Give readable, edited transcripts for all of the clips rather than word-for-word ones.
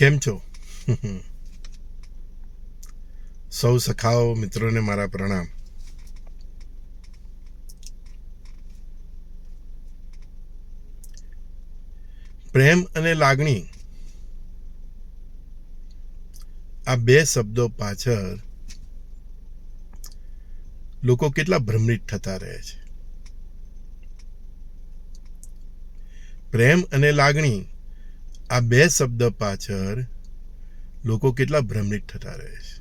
કેમ છો? સૌ સખાઓ મિત્રોને મારા પ્રણામ. પ્રેમ અને લાગણી આ બે શબ્દો પાછળ લોકો કેટલા ભ્રમિત થતા રહે છે. પ્રેમ અને લાગણી આ બે શબ્દ પાછળ લોકો કેટલા ભ્રમિત થતા રહે છે.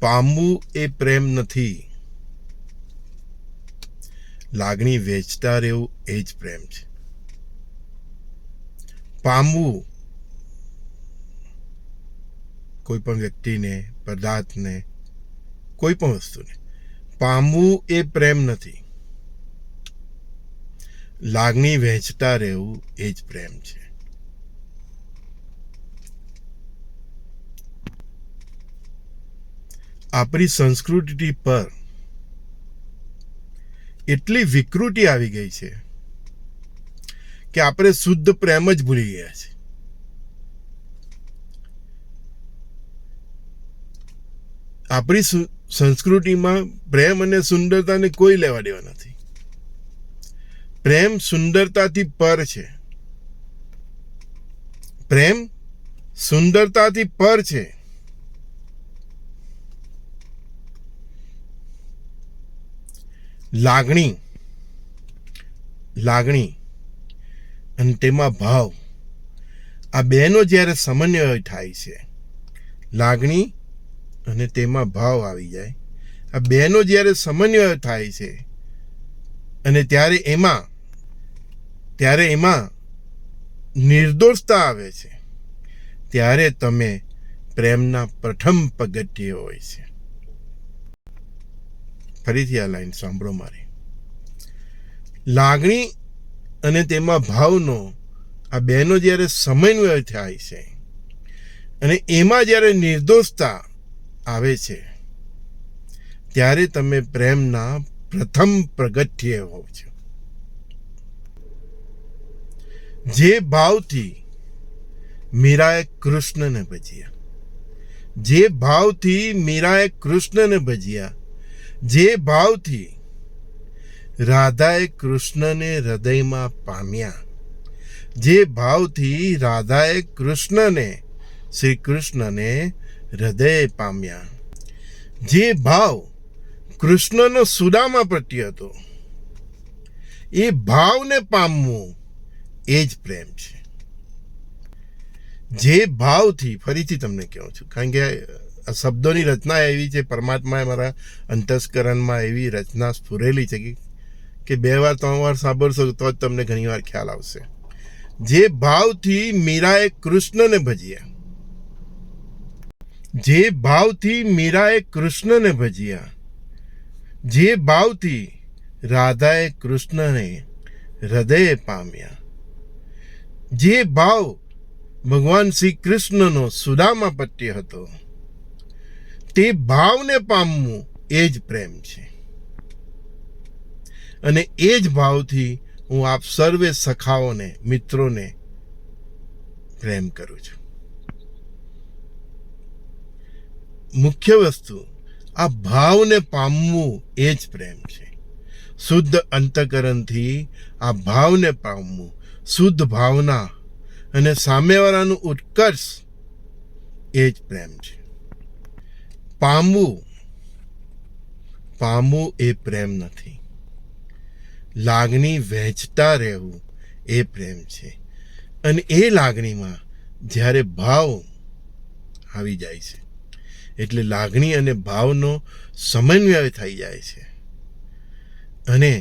પામવું એ પ્રેમ નથી, લાગણી વેચતા રહેવું એ જ પ્રેમ છે. પામવું કોઈ પણ વ્યક્તિને, પદાર્થને, કોઈ પણ વસ્તુને પામવું એ પ્રેમ નથી, લાગણી વહેંચતા રહેવું એ જ પ્રેમ છે. આપણી સંસ્કૃતિ પર એટલી વિકૃતિ આવી ગઈ છે કે આપણે શુદ્ધ પ્રેમ જ ભૂલી ગયા છે. આપણી સંસ્કૃતિમાં પ્રેમ અને સુંદરતાને કોઈ લેવા દેવા નથી. પ્રેમ સુંદરતાથી પર છે. પ્રેમ સુંદરતાથી પર છે. લાગણી અને તેમાં ભાવ, આ બેનો જ્યારે સમન્વય થાય છે, લાગણી અને તેમાં ભાવ આવી જાય, આ બેનો જ્યારે સમન્વય થાય છે અને ત્યારે એમાં નિર્દોષતા આવે છે, ત્યારે તમે પ્રેમના પ્રથમ પગથિયે હોય છે. ફરીથી આ લાઈન સાંભળો મારી. લાગણી અને તેમાં ભાવનો આ બેનો જ્યારે સમન્વય થાય છે અને એમાં જ્યારે નિર્દોષતા આવે છે, ત્યારે તમે પ્રેમના પ્રથમ પગથિયે હો છો. જે ભાવથી મીરાએ કૃષ્ણને ભજ્યા, જે ભાવથી મીરાએ કૃષ્ણને ભજ્યા, જે ભાવથી રાધાએ કૃષ્ણને હૃદયમાં પામ્યા, જે ભાવથી રાધાએ શ્રી કૃષ્ણને હૃદય પામ્યા, જે ભાવ કૃષ્ણનો સુદામા પ્રત્યે હતો, એ ભાવને પામવું એ જ પ્રેમ છે. જે ભાવથી, ફરીથી તમને કહું છું, કારણ કે આ શબ્દોની રચના એવી છે, પરમાત્માએ મારા અંતસ્કરણમાં એવી રચના સ્ફુરેલી છે કે 2 વાર 3 વાર સાંભળશો તો જ તમને ઘણી વાર ખ્યાલ આવશે. જે ભાવથી મીરાએ કૃષ્ણને ભજ્યા, જે ભાવથી મીરાએ કૃષ્ણને ભજ્યા, જે ભાવથી રાધાએ કૃષ્ણને હૃદય પામ્યા, જે ભાવ ભગવાન શ્રી કૃષ્ણનો સુદામા પ્રત્યે હતો, તે ભાવને પામવું એ જ પ્રેમ છે. અને એ જ ભાવથી હું આપ સર્વે સખાઓને, મિત્રોને પ્રેમ કરું છું. મુખ્ય વસ્તુ આ ભાવને પામવું એ જ પ્રેમ છે. શુદ્ધ અંતઃકરણથી આ ભાવને પામવું, શુદ્ધ ભાવના અને સામેવાળાનું ઉત્કર્ષ એ જ પ્રેમ છે. પામવું એ પ્રેમ નથી, લાગણી વહેંચતા રહેવું એ પ્રેમ છે. અને એ લાગણીમાં જ્યારે ભાવ આવી જાય છે, એટલે લાગણી અને ભાવનો સમન્વય થઈ જાય છે અને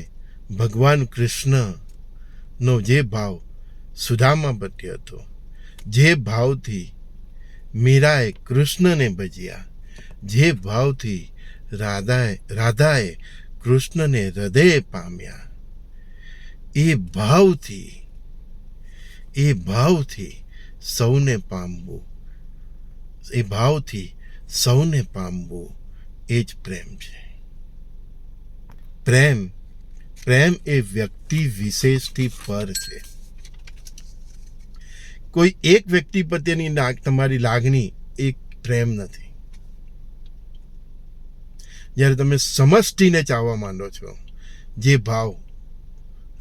ભગવાન કૃષ્ણનો જે ભાવ સુદામા પ્રત્યે હતો, જે ભાવથી મીરાએ કૃષ્ણને ભજ્યા, જે ભાવથી રાધાએ કૃષ્ણને હૃદય પામ્યા, એ ભાવથી સૌને પામવું એ જ પ્રેમ છે. પ્રેમ એ વ્યક્તિ વિશેષથી પર છે. કોઈ એક વ્યક્તિ પ્રત્યેની તમારી લાગણી એક પ્રેમ નથી. જ્યારે તમે સમષ્ટિને ચાહવા માંડો છો, જે ભાવ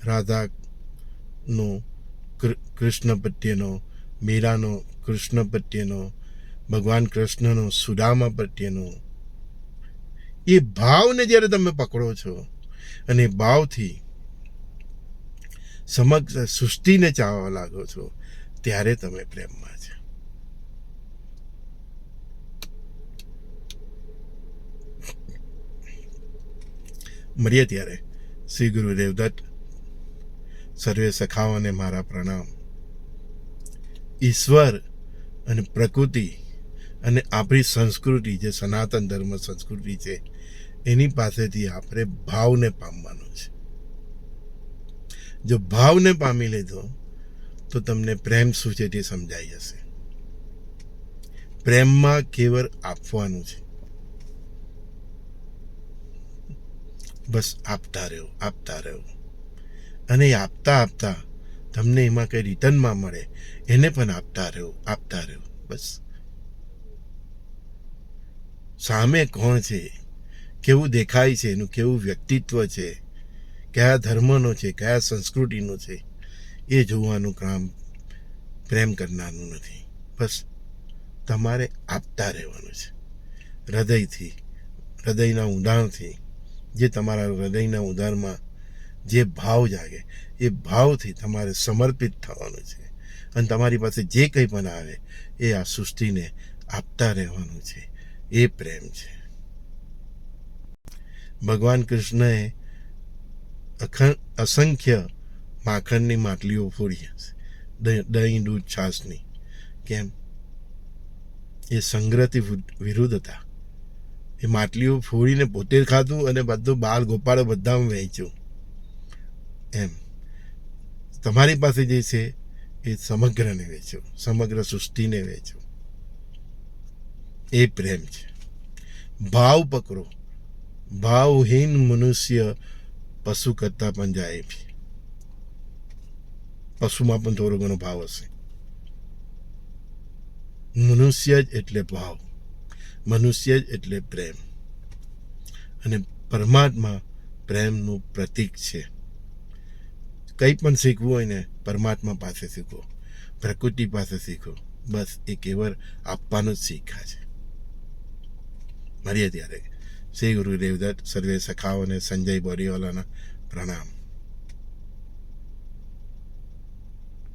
રાધાનો કૃષ્ણ પ્રત્યેનો, મીરાનો કૃષ્ણ પ્રત્યેનો, ભગવાન કૃષ્ણનો સુદામા પ્રત્યેનો, એ ભાવને જ્યારે તમે પકડો છો અને ભાવથી સમગ્ર સૃષ્ટિને ચાહવા લાગો છો, ત્યારે તમે પ્રેમમાં છે. મળીએ ત્યારે શ્રી ગુરુ દેવદત્ત. સર્વે સખાઓને મારા પ્રણામ. ઈશ્વર અને પ્રકૃતિ અને આપણી સંસ્કૃતિ, જે સનાતન ધર્મ સંસ્કૃતિ છે, એની પાસેથી આપણે ભાવને પામવાનું છે. જો ભાવને પામી લીધો તો તમને પ્રેમ શું છે તે સમજાઈ જશે. પ્રેમમાં કેવળ આપવાનું છે. બસ આપતા રહો, આપતા રહો. અને આપતા આપતા તમને એમાં કંઈ રિટર્નમાં મળે, એને પણ આપતા રહો, આપતા રહો. બસ સામે કોણ છે, કેવું દેખાય છે, એનું કેવું વ્યક્તિત્વ છે, કયા ધર્મનો છે, કયા સંસ્કૃતિનો છે, એ જોવાનું કામ પ્રેમ કરનારનું નથી. બસ તમારે આપતા રહેવાનું છે. હૃદયથી, હૃદયના ઊંડાણથી, જે તમારા હૃદયના ઊંડાણમાં જે ભાવ જાગે, એ ભાવથી તમારે સમર્પિત થવાનું છે. અને તમારી પાસે જે કંઈ પણ આવે એ આ સૃષ્ટિને આપતા રહેવાનું છે. એ પ્રેમ છે. ભગવાન કૃષ્ણએ અસંખ્ય માખણની માટલીઓ ફોડી હશે, દહીં, દૂધ, છાશની. કેમ? એ સંગ્રહથી વિરુદ્ધ હતા. એ માટલીઓ ફોડીને પોતે ખાધું અને બધું બાળ ગોપાળો બધામાં વહેંચ્યું. એમ તમારી પાસે જે છે એ સમગ્રને વેચો, સમગ્ર સૃષ્ટિને વેચો. એ પ્રેમ છે. ભાવ પકડો. ભાવહીન મનુષ્ય પશુ કરતાં પણ જાય. પશુમાં પણ થોડો ઘણો ભાવ હશે. મનુષ્ય જ એટલે ભાવ, મનુષ્ય જ એટલે પ્રેમ. અને પરમાત્મા પ્રેમનું પ્રતીક છે. કંઈ પણ શીખવું હોય ને, પરમાત્મા પાસે શીખો, પ્રકૃતિ પાસે શીખો. બસ એ કેવળ આપવાનું જ શીખ્યા છે. મળીએ ત્યારે શ્રી ગુરુ દેવદત્ત. સર્વે સખાઓને સંજય બોરીવાલાના પ્રણામ.